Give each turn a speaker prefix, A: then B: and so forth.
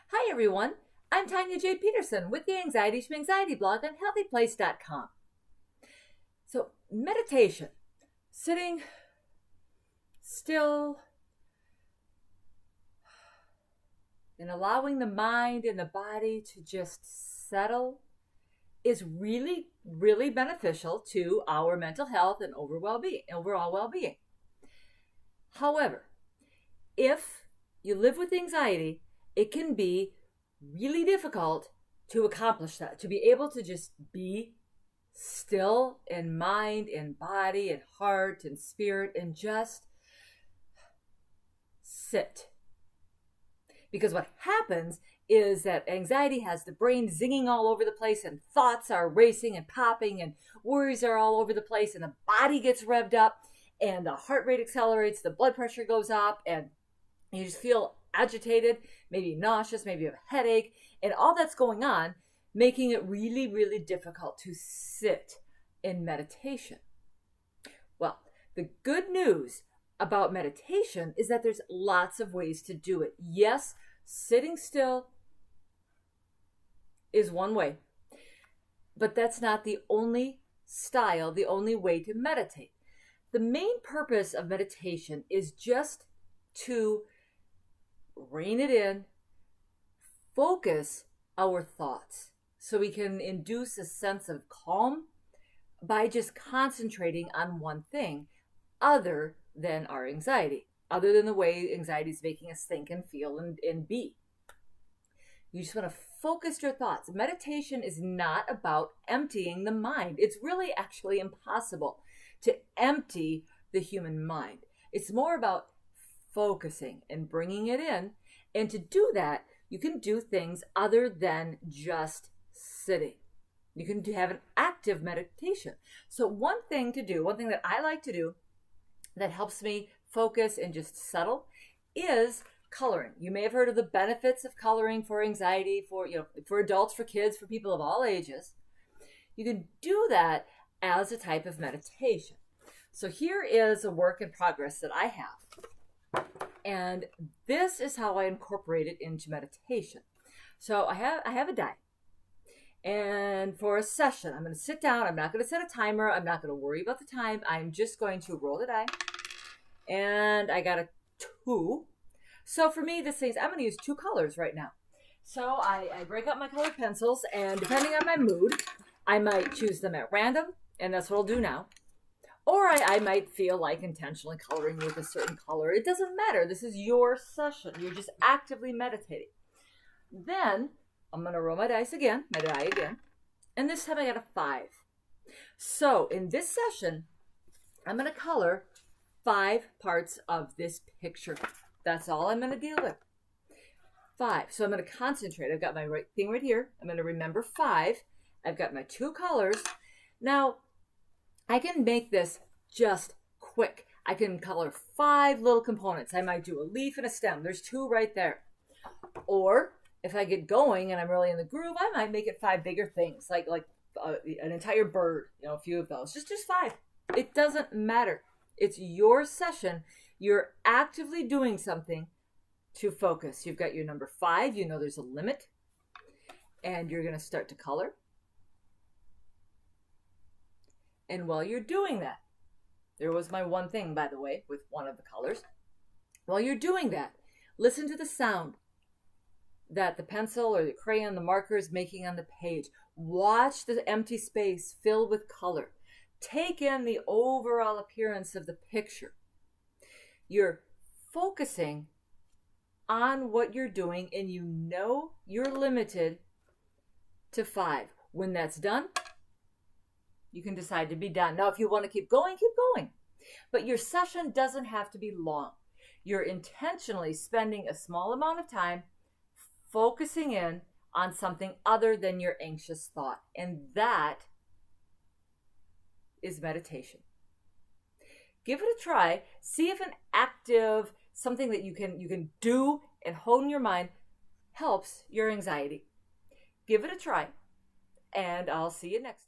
A: Hi everyone, I'm Tanya J. Peterson with the Anxiety Schmanxiety blog on HealthyPlace.com. So meditation, sitting still and allowing the mind and the body to just settle is really, really beneficial to our mental health and overall well-being. However, if you live with anxiety, it can be really difficult to accomplish that, to be able to just be still in mind and body and heart and spirit and just sit. Because what happens is that anxiety has the brain zinging all over the place and thoughts are racing and popping and worries are all over the place and the body gets revved up and the heart rate accelerates, the blood pressure goes up, and you just feel agitated, maybe nauseous, maybe you have a headache, and all that's going on, making it really, really difficult to sit in meditation. Well, the good news about meditation is that there's lots of ways to do it. Yes, sitting still is one way, but that's not the only style, the only way to meditate. The main purpose of meditation is just to rein it in, focus our thoughts so we can induce a sense of calm by just concentrating on one thing other than our anxiety, other than the way anxiety is making us think and feel and be. You just want to focus your thoughts. Meditation is not about emptying the mind. It's really actually impossible to empty the human mind. It's more about focusing and bringing it in. And to do that, you can do things other than just sitting. You can have an active meditation. So one thing that I like to do that helps me focus and just settle is coloring. You may have heard of the benefits of coloring for anxiety, for adults, for kids, for people of all ages. You can do that as a type of meditation. So here is a work in progress that I have. And this is how I incorporate it into meditation. So I have a die. And for a session, I'm going to sit down. I'm not going to set a timer. I'm not going to worry about the time. I'm just going to roll the die. And I got a 2. So for me, I'm going to use 2 colors right now. So I break up my colored pencils, and depending on my mood, I might choose them at random, and that's what I'll do now. Or I might feel like intentionally coloring with a certain color. It doesn't matter. This is your session. You're just actively meditating. Then I'm going to roll my die again. And this time I got a 5. So in this session, I'm going to color 5 parts of this picture. That's all I'm going to deal with. 5. So I'm going to concentrate. I've got my thing right here. I'm going to remember 5. I've got my 2 colors. Now, I can make this just quick. I can color 5 little components. I might do a leaf and a stem. There's 2 right there. Or if I get going and I'm really in the groove, I might make it 5 bigger things, like an entire bird, a few of those. Just 5. It doesn't matter. It's your session. You're actively doing something to focus. You've got your number 5. You know there's a limit. And you're going to start to color. And while you're doing that, there was my one thing, by the way, with one of the colors. While you're doing that, listen to the sound that the pencil or the crayon, the marker is making on the page. Watch the empty space fill with color. Take in the overall appearance of the picture. You're focusing on what you're doing, and you know you're limited to 5. When that's done, you can decide to be done. Now, if you want to keep going, keep going. But your session doesn't have to be long. You're intentionally spending a small amount of time focusing in on something other than your anxious thought. And that is meditation. Give it a try. See if an active, something that you can do and hone your mind helps your anxiety. Give it a try. And I'll see you next time.